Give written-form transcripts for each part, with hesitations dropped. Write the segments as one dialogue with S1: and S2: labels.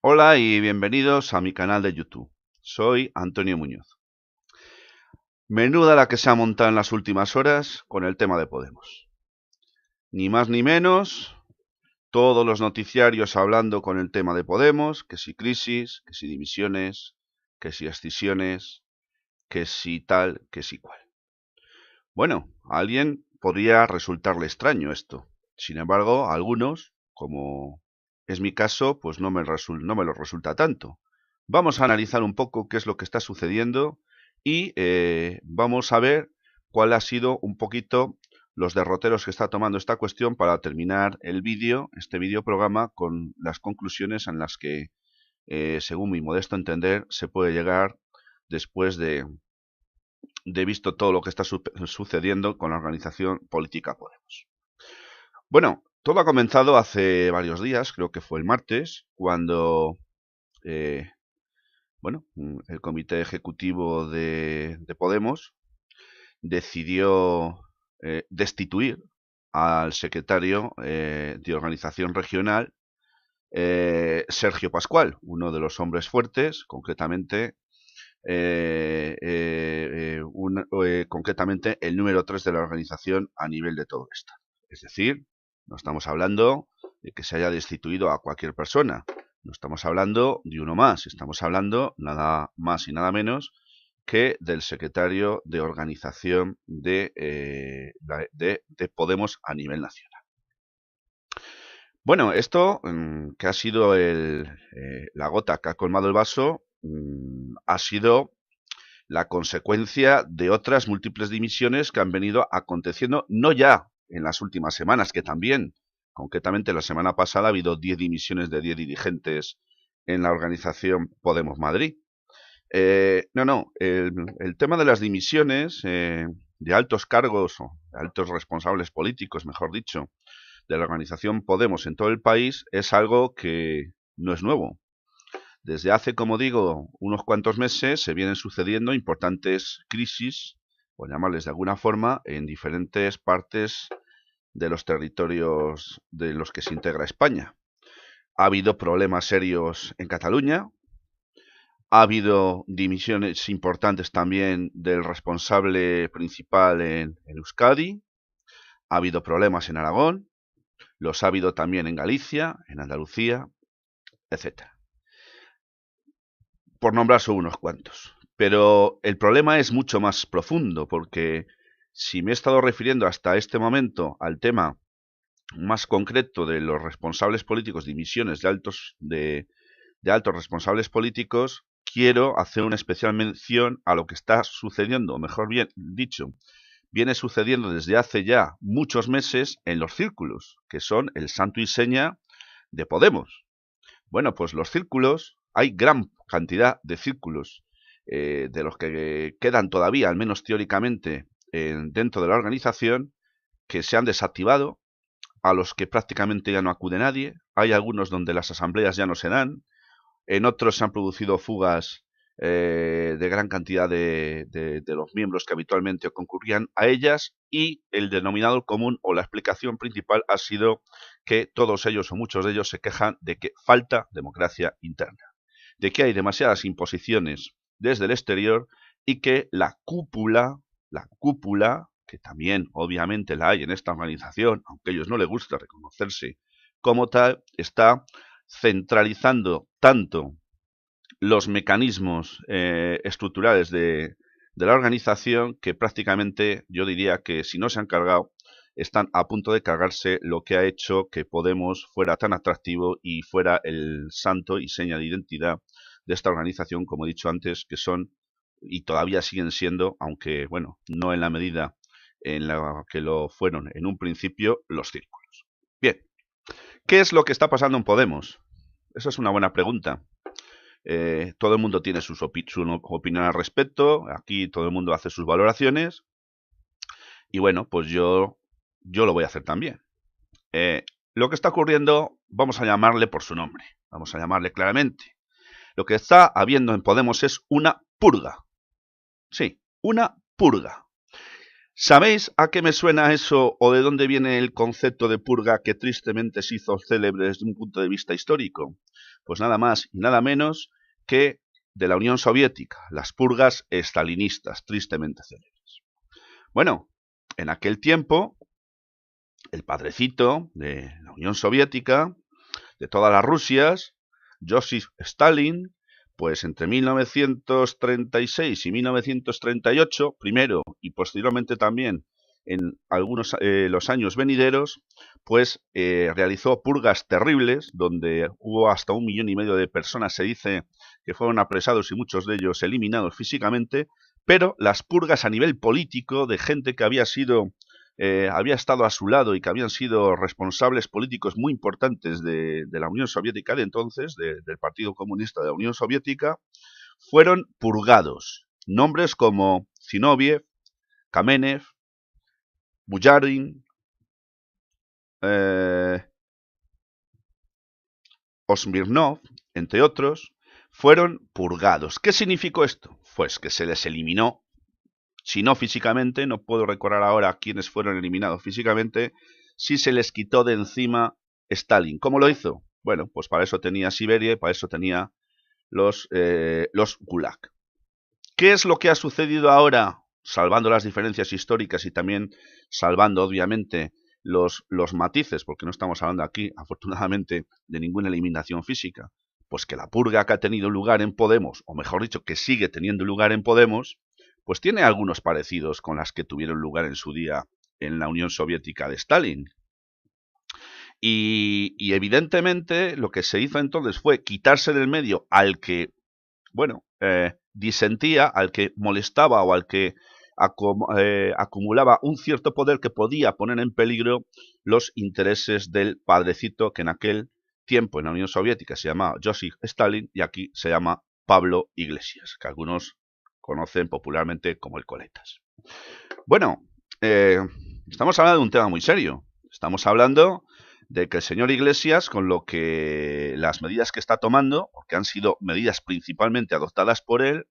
S1: Hola y bienvenidos a mi canal de YouTube. Soy Antonio Muñoz. Menuda la que se ha montado en las últimas horas con el tema de Podemos. Ni más ni menos, todos los noticiarios hablando con el tema de Podemos, que si crisis, que si dimisiones, que si escisiones, que si tal, que si cual. Bueno, a alguien podría resultarle extraño esto. Sin embargo, a algunos, como es mi caso, pues no me lo resulta tanto. Vamos a analizar un poco qué es lo que está sucediendo y vamos a ver cuál ha sido un poquito los derroteros que está tomando esta cuestión para terminar el vídeo, este vídeo programa, con las conclusiones en las que, según mi modesto entender, se puede llegar después de visto todo lo que está sucediendo con la organización política Podemos. Bueno, todo ha comenzado hace varios días, creo que fue el martes, cuando eh, el comité ejecutivo de Podemos decidió destituir al secretario de organización regional, Sergio Pascual, uno de los hombres fuertes, concretamente concretamente el número 3 de la organización a nivel de todo esto. Es decir, no estamos hablando de que se haya destituido a cualquier persona, no estamos hablando de uno más, estamos hablando nada más y nada menos que del secretario de organización de Podemos a nivel nacional. Bueno, esto que ha sido la gota que ha colmado el vaso, ha sido la consecuencia de otras múltiples dimisiones que han venido aconteciendo, no ya en las últimas semanas, que también, concretamente la semana pasada, ha habido 10 dimisiones de 10 dirigentes en la organización Podemos Madrid. El tema de las dimisiones de altos cargos o de altos responsables políticos, mejor dicho, de la organización Podemos en todo el país es algo que no es nuevo. Desde hace, como digo, unos cuantos meses se vienen sucediendo importantes crisis, por llamarles de alguna forma, en diferentes partes de los territorios de los que se integra España. Ha habido problemas serios en Cataluña, ha habido dimisiones importantes también del responsable principal en Euskadi, ha habido problemas en Aragón, los ha habido también en Galicia, en Andalucía, etcétera. Por nombrar solo unos cuantos. Pero el problema es mucho más profundo, porque si me he estado refiriendo hasta este momento al tema más concreto de los responsables políticos, dimisiones de altos responsables políticos, quiero hacer una especial mención a lo que está sucediendo, o mejor bien dicho, viene sucediendo desde hace ya muchos meses en los círculos, que son el santo y seña de Podemos. Bueno, pues los círculos, hay gran cantidad de círculos de los que quedan todavía, al menos teóricamente, dentro de la organización, que se han desactivado, a los que prácticamente ya no acude nadie. Hay algunos donde las asambleas ya no se dan, en otros se han producido fugas de gran cantidad de los miembros que habitualmente concurrían a ellas, y el denominador común o la explicación principal ha sido que todos ellos o muchos de ellos se quejan de que falta democracia interna, de que hay demasiadas imposiciones desde el exterior y que la cúpula, que también obviamente la hay en esta organización, aunque a ellos no les gusta reconocerse como tal, está centralizando tanto los mecanismos estructurales de la organización, que prácticamente yo diría que si no se han cargado, están a punto de cargarse lo que ha hecho que Podemos fuera tan atractivo y fuera el santo y seña de identidad de esta organización, como he dicho antes, que son y todavía siguen siendo, aunque bueno, no en la medida en la que lo fueron en un principio, los círculos. Bien, ¿qué es lo que está pasando en Podemos? Esa es una buena pregunta. Todo el mundo tiene su opinión al respecto, aquí todo el mundo hace sus valoraciones, y bueno, pues yo lo voy a hacer también. Lo que está ocurriendo, vamos a llamarle por su nombre, vamos a llamarle claramente. Lo que está habiendo en Podemos es una purga. Sí, una purga. ¿Sabéis a qué me suena eso o de dónde viene el concepto de purga que tristemente se hizo célebre desde un punto de vista histórico? Pues nada más y nada menos que de la Unión Soviética, las purgas estalinistas, tristemente célebres. Bueno, en aquel tiempo, el padrecito de la Unión Soviética, de todas las Rusias, Joseph Stalin, pues entre 1936 y 1938, primero y posteriormente también en algunos los años venideros, pues realizó purgas terribles, donde hubo hasta 1,5 millones de personas, se dice, que fueron apresados y muchos de ellos eliminados físicamente, pero las purgas a nivel político de gente que había estado a su lado y que habían sido responsables políticos muy importantes de la Unión Soviética de entonces, del Partido Comunista de la Unión Soviética, fueron purgados. Nombres como Zinoviev, Kamenev, Bujarin, Osmirnov, entre otros, fueron purgados. ¿Qué significó esto? Pues que se les eliminó, si no físicamente, no puedo recordar ahora quiénes fueron eliminados físicamente, si se les quitó de encima Stalin. ¿Cómo lo hizo? Bueno, pues para eso tenía Siberia y para eso tenía los Gulag. ¿Qué es lo que ha sucedido ahora? Salvando las diferencias históricas y también salvando, obviamente, los matices, porque no estamos hablando aquí, afortunadamente, de ninguna eliminación física. Pues que la purga que ha tenido lugar en Podemos, o mejor dicho, que sigue teniendo lugar en Podemos, pues tiene algunos parecidos con las que tuvieron lugar en su día en la Unión Soviética de Stalin. Y evidentemente lo que se hizo entonces fue quitarse del medio al que, bueno, disentía, al que molestaba o al que acumulaba un cierto poder que podía poner en peligro los intereses del padrecito que en aquel tiempo en la Unión Soviética se llamaba Joseph Stalin y aquí se llama Pablo Iglesias, que algunos conocen popularmente como el Coletas. Bueno, estamos hablando de un tema muy serio. Estamos hablando de que el señor Iglesias, con lo que las medidas que está tomando, que han sido medidas principalmente adoptadas por él,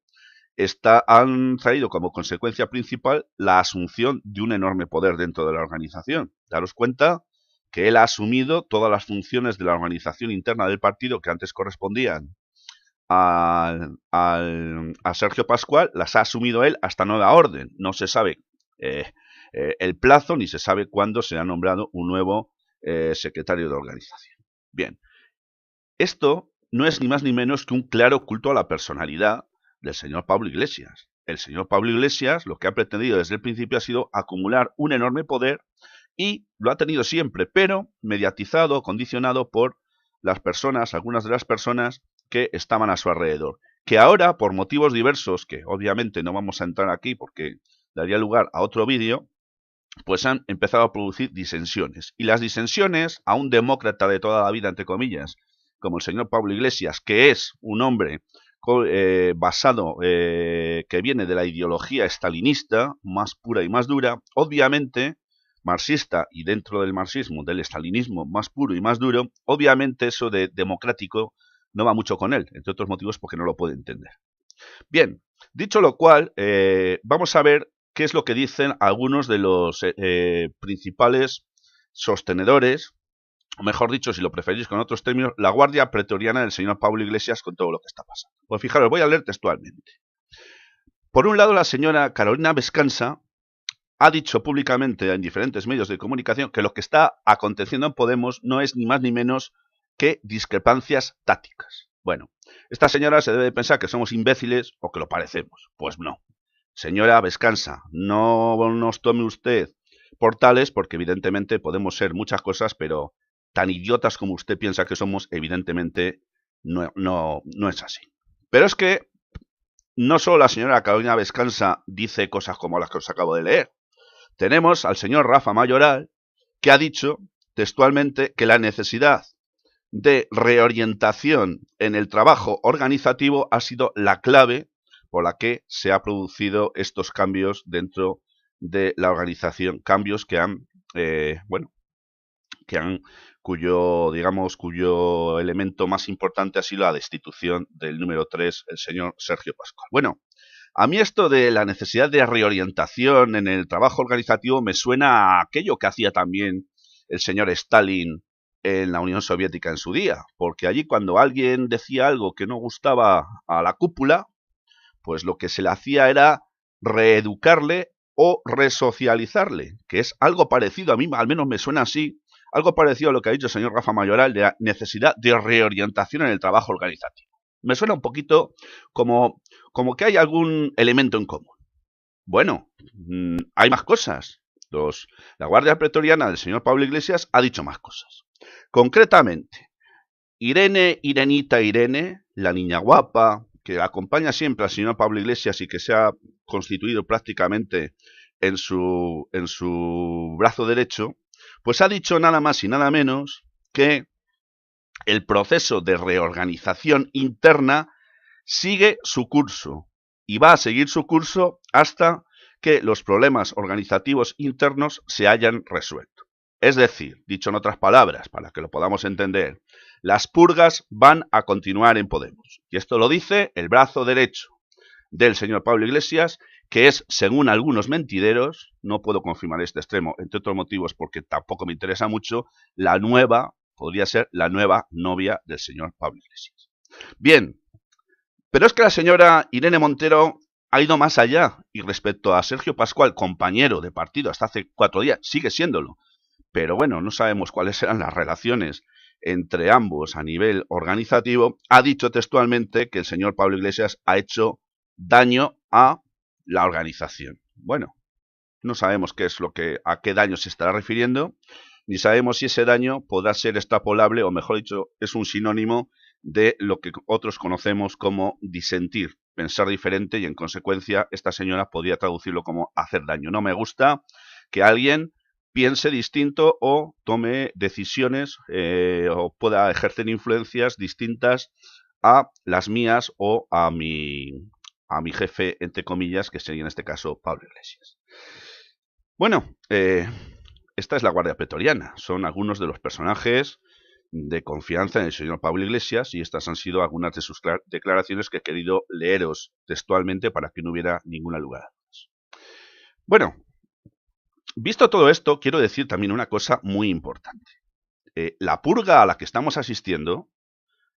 S1: han traído como consecuencia principal la asunción de un enorme poder dentro de la organización. Daros cuenta que él ha asumido todas las funciones de la organización interna del partido que antes correspondían a Sergio Pascual, las ha asumido él hasta nueva orden. No se sabe el plazo ni se sabe cuándo se ha nombrado un nuevo secretario de organización. Bien, esto no es ni más ni menos que un claro culto a la personalidad del señor Pablo Iglesias. El señor Pablo Iglesias lo que ha pretendido desde el principio ha sido acumular un enorme poder y lo ha tenido siempre, pero mediatizado, condicionado por las personas, algunas de las personas que estaban a su alrededor. Que ahora, por motivos diversos, que obviamente no vamos a entrar aquí porque daría lugar a otro vídeo, pues han empezado a producir disensiones. Y las disensiones a un demócrata de toda la vida, entre comillas, como el señor Pablo Iglesias, que es un hombre basado, que viene de la ideología estalinista, más pura y más dura, obviamente marxista y dentro del marxismo, del estalinismo más puro y más duro, obviamente eso de democrático no va mucho con él, entre otros motivos porque no lo puede entender. Bien, dicho lo cual, vamos a ver qué es lo que dicen algunos de los principales sostenedores, o mejor dicho, si lo preferís con otros términos, la guardia pretoriana del señor Pablo Iglesias con todo lo que está pasando. Pues fijaros, voy a leer textualmente. Por un lado, la señora Carolina Vescanza ha dicho públicamente en diferentes medios de comunicación que lo que está aconteciendo en Podemos no es ni más ni menos que discrepancias tácticas. Bueno, esta señora se debe pensar que somos imbéciles o que lo parecemos. Pues no. Señora Vescanza, no nos tome usted por tales porque evidentemente podemos ser muchas cosas, pero tan idiotas como usted piensa que somos, evidentemente no es así. Pero es que no solo la señora Carolina Vescanza dice cosas como las que os acabo de leer. Tenemos al señor Rafa Mayoral, que ha dicho textualmente que la necesidad de reorientación en el trabajo organizativo ha sido la clave por la que se han producido estos cambios dentro de la organización, cambios que han, cuyo elemento más importante ha sido la destitución del número 3, el señor Sergio Pascual. Bueno, A mí esto de la necesidad de reorientación en el trabajo organizativo me suena a aquello que hacía también el señor Stalin en la Unión Soviética en su día, porque allí cuando alguien decía algo que no gustaba a la cúpula, pues lo que se le hacía era reeducarle o resocializarle, que es algo parecido, a mí al menos me suena así, algo parecido a lo que ha dicho el señor Rafa Mayoral de la necesidad de reorientación en el trabajo organizativo. Me suena un poquito como que hay algún elemento en común. Bueno, hay más cosas. La Guardia Pretoriana del señor Pablo Iglesias ha dicho más cosas. Concretamente, Irene, la niña guapa, que acompaña siempre al señor Pablo Iglesias y que se ha constituido prácticamente en su brazo derecho, pues ha dicho nada más y nada menos que el proceso de reorganización interna sigue su curso y va a seguir su curso hasta que los problemas organizativos internos se hayan resuelto. Es decir, dicho en otras palabras, para que lo podamos entender, las purgas van a continuar en Podemos. Y esto lo dice el brazo derecho del señor Pablo Iglesias, que es, según algunos mentideros, no puedo confirmar este extremo, entre otros motivos porque tampoco me interesa mucho, podría ser la nueva novia del señor Pablo Iglesias. Bien, pero es que la señora Irene Montero ha ido más allá y respecto a Sergio Pascual, compañero de partido hasta hace 4 días, sigue siéndolo. Pero bueno, no sabemos cuáles eran las relaciones entre ambos a nivel organizativo. Ha dicho textualmente que el señor Pablo Iglesias ha hecho daño a la organización. Bueno, no sabemos a qué daño se estará refiriendo, ni sabemos si ese daño podrá ser extrapolable, o mejor dicho, es un sinónimo de lo que otros conocemos como disentir, pensar diferente, y en consecuencia esta señora podría traducirlo como hacer daño. No me gusta que alguien piense distinto o tome decisiones o pueda ejercer influencias distintas a las mías o a mi jefe, entre comillas, que sería en este caso Pablo Iglesias. Bueno, esta es la Guardia Pretoriana. Son algunos de los personajes de confianza en el señor Pablo Iglesias y estas han sido algunas de sus declaraciones que he querido leeros textualmente para que no hubiera ninguna lugar a dudas. Bueno, visto todo esto, quiero decir también una cosa muy importante. La purga a la que estamos asistiendo,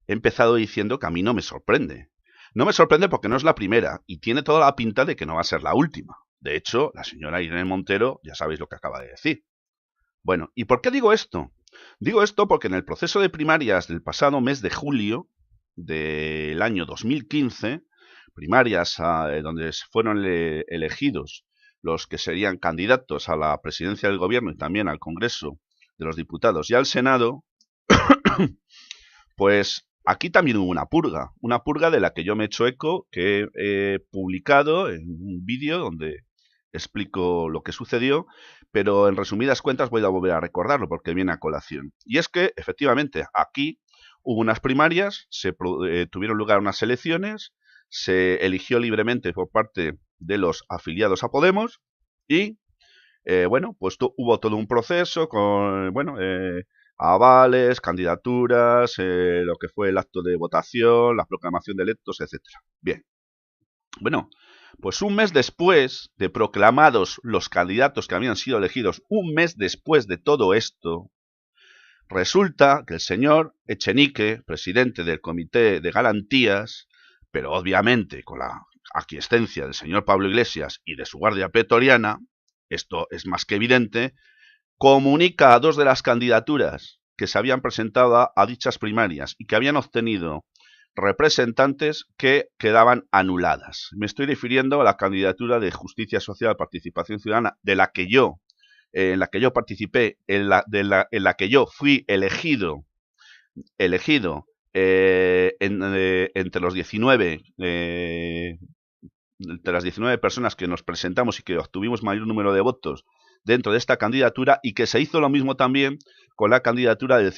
S1: he empezado diciendo que a mí no me sorprende. No me sorprende porque no es la primera y tiene toda la pinta de que no va a ser la última. De hecho, la señora Irene Montero ya sabéis lo que acaba de decir. Bueno, ¿y por qué digo esto? Digo esto porque en el proceso de primarias del pasado mes de julio del año 2015, primarias donde fueron elegidos los que serían candidatos a la presidencia del gobierno y también al Congreso de los Diputados y al Senado, pues aquí también hubo una purga de la que yo me he hecho eco, que he publicado en un vídeo donde explico lo que sucedió, pero en resumidas cuentas voy a volver a recordarlo porque viene a colación. Y es que, efectivamente, aquí hubo unas primarias, tuvieron lugar unas elecciones, se eligió libremente por parte de los afiliados a Podemos y, bueno, pues hubo todo un proceso con, bueno, avales, candidaturas, lo que fue el acto de votación, la proclamación de electos, etcétera. Bien. Bueno, pues un mes después de proclamados los candidatos que habían sido elegidos, un mes después de todo esto, resulta que el señor Echenique, presidente del Comité de Garantías, pero obviamente con la aquiescencia del señor Pablo Iglesias y de su Guardia Pretoriana, esto es más que evidente, comunica a 2 de las candidaturas que se habían presentado a dichas primarias y que habían obtenido representantes que quedaban anuladas. Me estoy refiriendo a la candidatura de Justicia Social, Participación Ciudadana, en la que yo participé, en la que yo fui elegido entre las 19 personas que nos presentamos y que obtuvimos mayor número de votos dentro de esta candidatura, y que se hizo lo mismo también con la candidatura del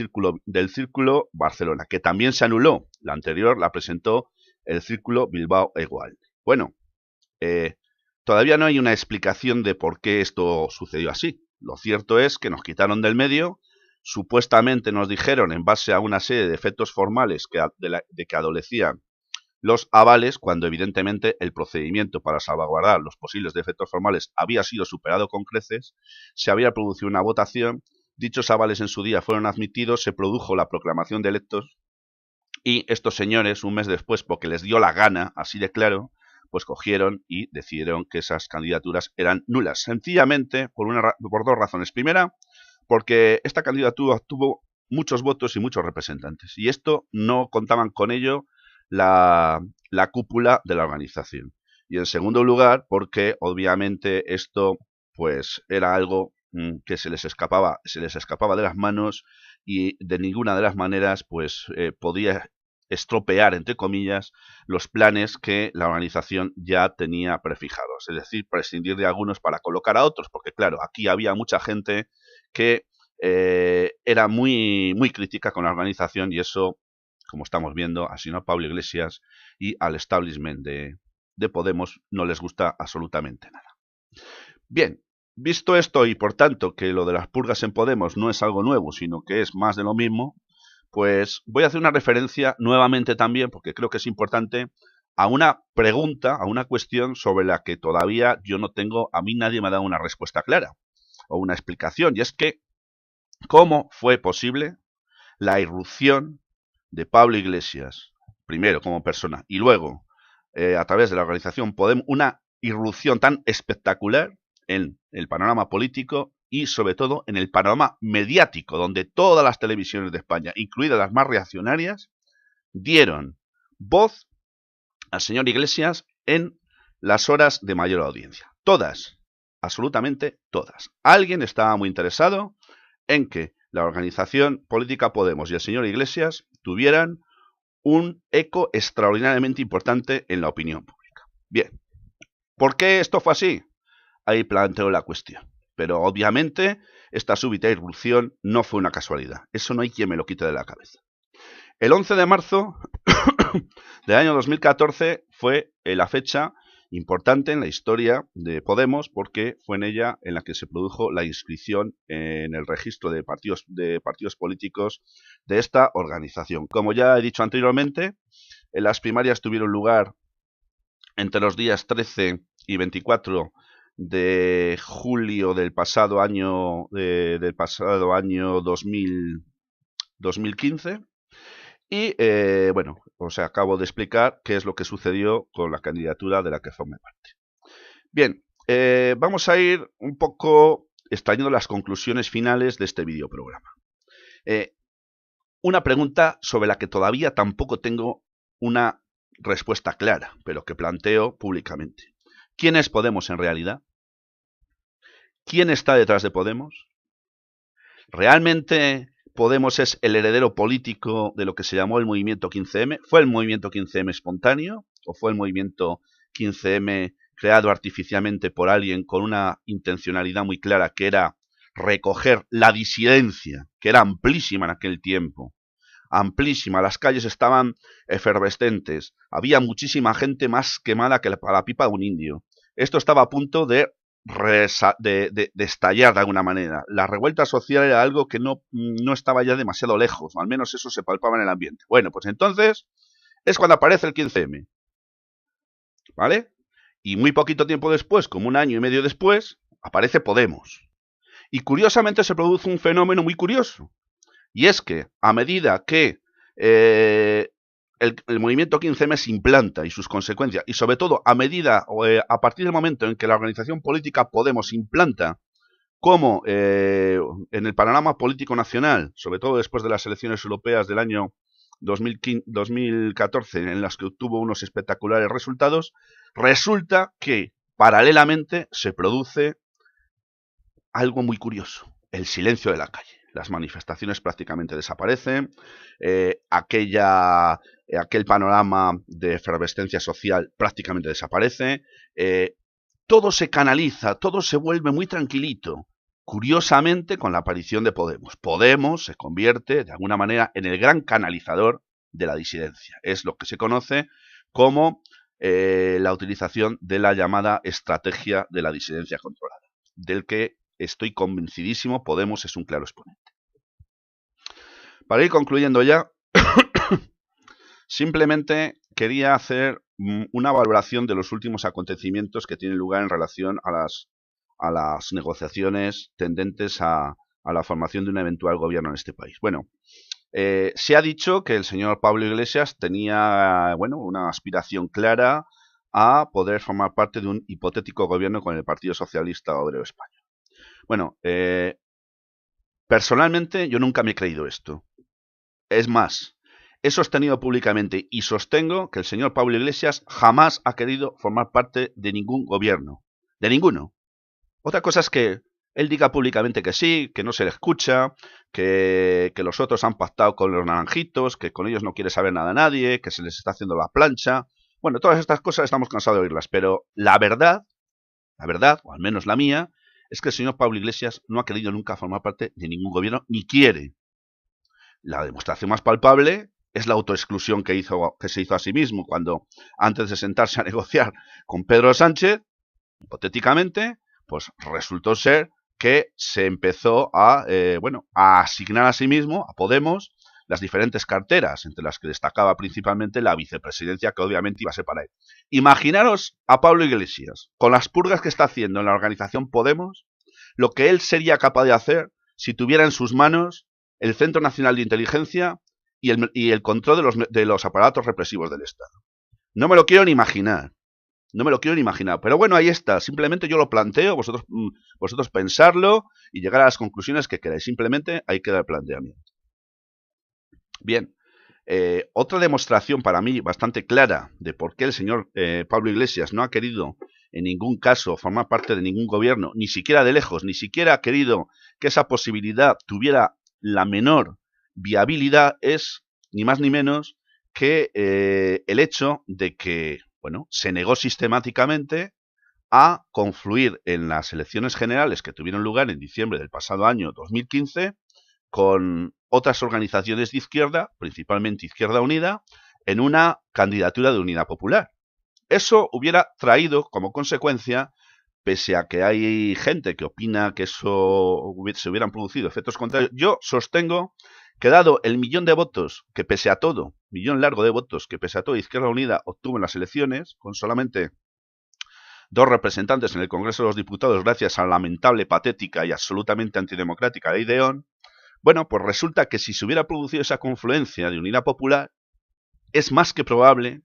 S1: Círculo Barcelona, que también se anuló. La anterior la presentó el Círculo Bilbao Egualde. Bueno, todavía no hay una explicación de por qué esto sucedió así. Lo cierto es que nos quitaron del medio, supuestamente nos dijeron, en base a una serie de efectos formales de que adolecían los avales cuando evidentemente el procedimiento para salvaguardar los posibles defectos formales había sido superado con creces, se había producido una votación, dichos avales en su día fueron admitidos, se produjo la proclamación de electos y estos señores, un mes después, porque les dio la gana, así de claro, pues cogieron y decidieron que esas candidaturas eran nulas. Sencillamente por dos razones. Primera, porque esta candidatura tuvo muchos votos y muchos representantes. Y esto no contaban con ello la cúpula de la organización. Y en segundo lugar, porque obviamente esto pues era algo que se les escapaba de las manos y de ninguna de las maneras pues podía estropear, entre comillas, los planes que la organización ya tenía prefijados, es decir, prescindir de algunos para colocar a otros, porque claro, aquí había mucha gente que era muy crítica con la organización y eso, como estamos viendo, así no a Pablo Iglesias y al establishment de Podemos no les gusta absolutamente nada. Bien, visto esto y por tanto que lo de las purgas en Podemos no es algo nuevo, sino que es más de lo mismo, pues voy a hacer una referencia nuevamente también, porque creo que es importante, a una pregunta, a una cuestión sobre la que todavía yo no tengo, a mí nadie me ha dado una respuesta clara o una explicación, y es que ¿cómo fue posible la irrupción de Pablo Iglesias, primero como persona, y luego a través de la organización Podemos, una irrupción tan espectacular en el panorama político y sobre todo en el panorama mediático, donde todas las televisiones de España, incluidas las más reaccionarias, dieron voz al señor Iglesias en las horas de mayor audiencia? Todas, absolutamente todas. Alguien estaba muy interesado en que la organización política Podemos y el señor Iglesias tuvieran un eco extraordinariamente importante en la opinión pública. Bien, ¿por qué esto fue así? Ahí planteo la cuestión. Pero obviamente esta súbita irrupción no fue una casualidad. Eso no hay quien me lo quite de la cabeza. El 11 de marzo del año 2014 fue la fecha importante en la historia de Podemos porque fue en ella en la que se produjo la inscripción en el registro de partidos políticos de esta organización. Como ya he dicho anteriormente, las primarias tuvieron lugar entre los días 13 y 24 de julio del pasado año 2015. Y bueno, os acabo de explicar qué es lo que sucedió con la candidatura de la que formé parte. Bien, vamos a ir un poco extrayendo las conclusiones finales de este videoprograma. Una pregunta sobre la que todavía tampoco tengo una respuesta clara, pero que planteo públicamente. ¿Quién es Podemos en realidad? ¿Quién está detrás de Podemos? ¿Realmente Podemos es el heredero político de lo que se llamó el movimiento 15M? ¿Fue el movimiento 15M espontáneo o fue el movimiento 15M creado artificialmente por alguien con una intencionalidad muy clara, que era recoger la disidencia, que era amplísima en aquel tiempo? Amplísima, las calles estaban efervescentes, había muchísima gente más quemada que la pipa de un indio. Esto estaba a punto de estallar de alguna manera. La revuelta social era algo que no estaba ya demasiado lejos, o al menos eso se palpaba en el ambiente. Bueno, pues entonces es cuando aparece el 15M, ¿vale? Y muy poquito tiempo después, como un año y medio después, aparece Podemos. Y curiosamente se produce un fenómeno muy curioso, y es que a medida que el movimiento 15M se implanta y sus consecuencias, y sobre todo a partir del momento en que la organización política Podemos se implanta como en el panorama político nacional, sobre todo después de las elecciones europeas del año 2014, en las que obtuvo unos espectaculares resultados, resulta que paralelamente se produce algo muy curioso: el silencio de la calle. Las manifestaciones prácticamente desaparecen, aquel panorama de efervescencia social prácticamente desaparece, todo se canaliza, todo se vuelve muy tranquilito, curiosamente con la aparición de Podemos. Podemos se convierte de alguna manera en el gran canalizador de la disidencia. Es lo que se conoce como la utilización de la llamada estrategia de la disidencia controlada, del que estoy convencidísimo Podemos es un claro exponente. Para ir concluyendo ya, simplemente quería hacer una valoración de los últimos acontecimientos que tienen lugar en relación a las negociaciones tendentes a la formación de un eventual gobierno en este país. Bueno, se ha dicho que el señor Pablo Iglesias tenía, bueno, una aspiración clara a poder formar parte de un hipotético gobierno con el Partido Socialista Obrero Español. Bueno, personalmente yo nunca me he creído esto. Es más, he sostenido públicamente y sostengo que el señor Pablo Iglesias jamás ha querido formar parte de ningún gobierno. De ninguno. Otra cosa es que él diga públicamente que sí, que no se le escucha, que los otros han pactado con los naranjitos, que con ellos no quiere saber nada a nadie, que se les está haciendo la plancha. Bueno, todas estas cosas estamos cansados de oírlas, pero la verdad, o al menos la mía, es que el señor Pablo Iglesias no ha querido nunca formar parte de ningún gobierno, ni quiere. La demostración más palpable es la autoexclusión que se hizo a sí mismo cuando, antes de sentarse a negociar con Pedro Sánchez, hipotéticamente, pues resultó ser que se empezó a asignar a sí mismo, a Podemos, las diferentes carteras, entre las que destacaba principalmente la vicepresidencia, que obviamente iba a ser para él. Imaginaros a Pablo Iglesias, con las purgas que está haciendo en la organización Podemos, lo que él sería capaz de hacer si tuviera en sus manos el Centro Nacional de Inteligencia y el control de los aparatos represivos del Estado. No me lo quiero ni imaginar. No me lo quiero ni imaginar. Pero bueno, ahí está. Simplemente yo lo planteo, vosotros pensarlo y llegar a las conclusiones que queráis. Simplemente ahí queda el planteamiento. Bien. Otra demostración para mí bastante clara de por qué el señor Pablo Iglesias no ha querido en ningún caso formar parte de ningún gobierno, ni siquiera de lejos, ni siquiera ha querido que esa posibilidad tuviera la menor viabilidad, es ni más ni menos que el hecho de que, bueno, se negó sistemáticamente a confluir en las elecciones generales que tuvieron lugar en diciembre del pasado año 2015 con otras organizaciones de izquierda, principalmente Izquierda Unida, en una candidatura de Unidad Popular. Eso hubiera traído como consecuencia, pese a que hay gente que opina que eso se hubieran producido efectos contrarios, yo sostengo que dado el millón de votos que pese a todo, millón largo de votos que pese a todo Izquierda Unida obtuvo en las elecciones, con solamente 2 representantes en el Congreso de los Diputados gracias a la lamentable, patética y absolutamente antidemocrática ley de Oon, bueno, pues resulta que si se hubiera producido esa confluencia de Unidad Popular, es más que probable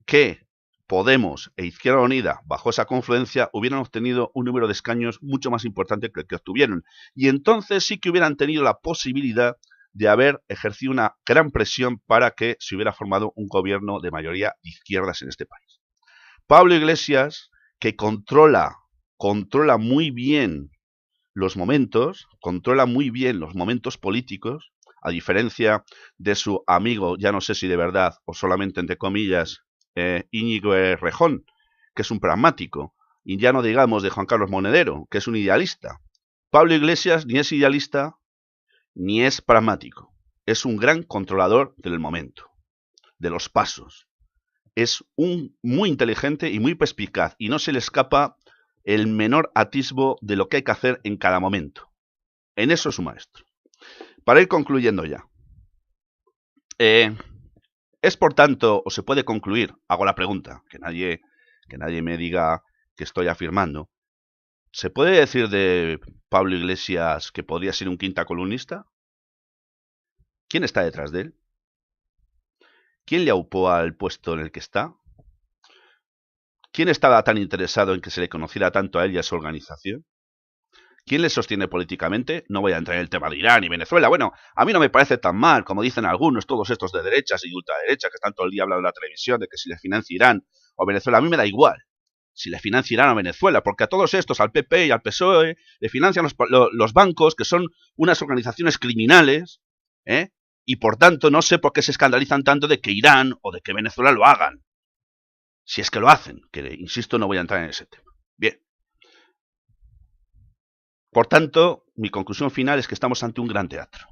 S1: que Podemos e Izquierda Unida, bajo esa confluencia, hubieran obtenido un número de escaños mucho más importante que el que obtuvieron. Y entonces sí que hubieran tenido la posibilidad de haber ejercido una gran presión para que se hubiera formado un gobierno de mayoría de izquierdas en este país. Pablo Iglesias, que controla muy bien los momentos, controla muy bien los momentos políticos, a diferencia de su amigo, ya no sé si de verdad o solamente entre comillas, Íñigo Errejón, que es un pragmático, y ya no digamos de Juan Carlos Monedero, que es un idealista. Pablo Iglesias ni es idealista ni es pragmático, es un gran controlador del momento, de los pasos. Es muy inteligente y muy perspicaz, y no se le escapa el menor atisbo de lo que hay que hacer en cada momento. En eso es un maestro. Para ir concluyendo ya. Es por tanto, o se puede concluir, hago la pregunta, que nadie me diga que estoy afirmando. ¿Se puede decir de Pablo Iglesias que podría ser un quinta columnista? ¿Quién está detrás de él? ¿Quién le aupó al puesto en el que está? ¿Quién estaba tan interesado en que se le conociera tanto a él y a su organización? ¿Quién le sostiene políticamente? No voy a entrar en el tema de Irán y Venezuela. Bueno, a mí no me parece tan mal, como dicen algunos, todos estos de derechas y ultraderechas que están todo el día hablando en la televisión de que si le financia Irán o Venezuela. A mí me da igual si le financia Irán o Venezuela, porque a todos estos, al PP y al PSOE, le financian los bancos, que son unas organizaciones criminales, y por tanto no sé por qué se escandalizan tanto de que Irán o de que Venezuela lo hagan. Si es que lo hacen, que insisto, no voy a entrar en ese tema. Bien. Por tanto, mi conclusión final es que estamos ante un gran teatro.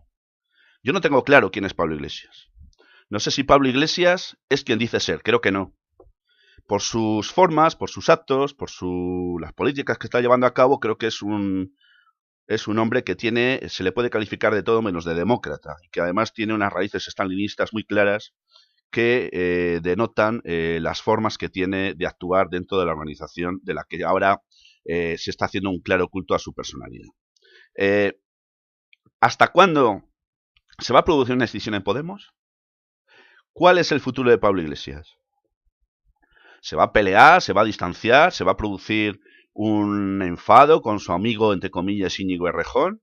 S1: Yo no tengo claro quién es Pablo Iglesias. No sé si Pablo Iglesias es quien dice ser, creo que no. Por sus formas, por sus actos, por las políticas que está llevando a cabo, creo que es un hombre que se le puede calificar de todo menos de demócrata, y que además tiene unas raíces estalinistas muy claras que denotan las formas que tiene de actuar dentro de la organización, de la que ahora se está haciendo un claro culto a su personalidad. ¿Hasta cuándo se va a producir una decisión en Podemos? ¿Cuál es el futuro de Pablo Iglesias? ¿Se va a pelear? ¿Se va a distanciar? ¿Se va a producir un enfado con su amigo, entre comillas, Íñigo Errejón?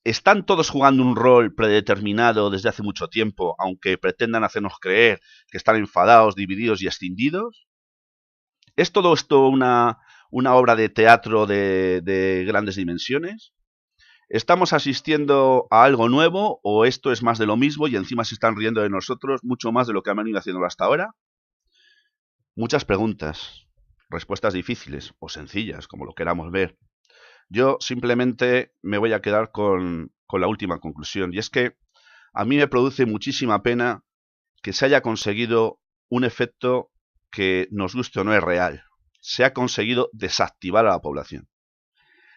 S1: ¿Están todos jugando un rol predeterminado desde hace mucho tiempo, aunque pretendan hacernos creer que están enfadados, divididos y escindidos? ¿Es todo esto una obra de teatro de grandes dimensiones? ¿Estamos asistiendo a algo nuevo o esto es más de lo mismo y encima se están riendo de nosotros mucho más de lo que han venido haciéndolo hasta ahora? Muchas preguntas, respuestas difíciles o sencillas, como lo queramos ver. Yo simplemente me voy a quedar con la última conclusión, y es que a mí me produce muchísima pena que se haya conseguido un efecto que, nos guste o no, es real. Se ha conseguido desactivar a la población.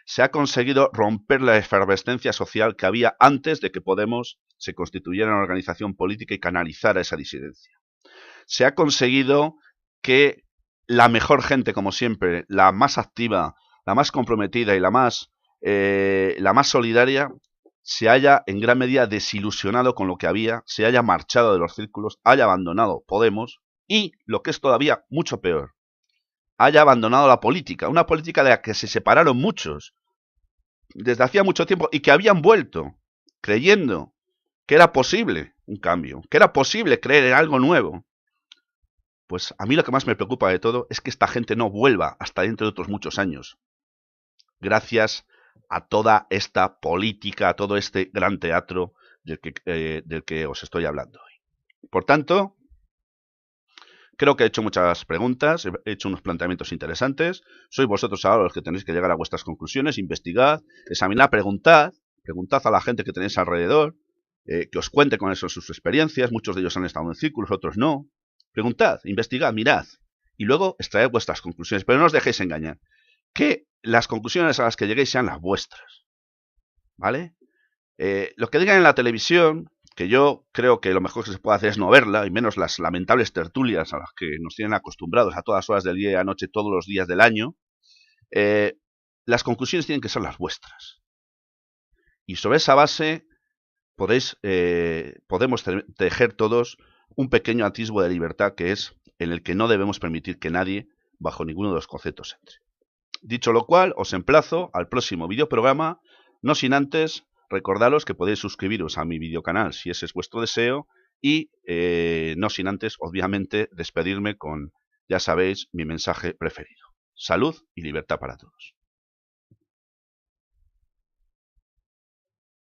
S1: Se ha conseguido romper la efervescencia social que había antes de que Podemos se constituyera en una organización política y canalizara esa disidencia. Se ha conseguido que la mejor gente, como siempre, la más activa, la más comprometida y la más solidaria, se haya en gran medida desilusionado con lo que había, se haya marchado de los círculos, haya abandonado Podemos y, lo que es todavía mucho peor, haya abandonado la política, una política de la que se separaron muchos desde hacía mucho tiempo y que habían vuelto creyendo que era posible un cambio, que era posible creer en algo nuevo. Pues a mí lo que más me preocupa de todo es que esta gente no vuelva hasta dentro de otros muchos años, gracias a toda esta política, a todo este gran teatro del que os estoy hablando hoy. Por tanto, creo que he hecho muchas preguntas, he hecho unos planteamientos interesantes. Sois vosotros ahora los que tenéis que llegar a vuestras conclusiones, investigad, examinad, preguntad a la gente que tenéis alrededor, que os cuente con eso sus experiencias. Muchos de ellos han estado en círculos, otros no. Preguntad, investigad, mirad y luego extraed vuestras conclusiones, pero no os dejéis engañar. Que las conclusiones a las que lleguéis sean las vuestras, ¿vale? Lo que digan en la televisión, que yo creo que lo mejor que se puede hacer es no verla, y menos las lamentables tertulias a las que nos tienen acostumbrados a todas horas del día y de la noche, todos los días del año, las conclusiones tienen que ser las vuestras. Y sobre esa base podemos tejer todos un pequeño atisbo de libertad, que es en el que no debemos permitir que nadie, bajo ninguno de los conceptos, entre. Dicho lo cual, os emplazo al próximo videoprograma, no sin antes recordaros que podéis suscribiros a mi videocanal si ese es vuestro deseo y no sin antes, obviamente, despedirme con, ya sabéis, mi mensaje preferido. Salud y libertad para todos.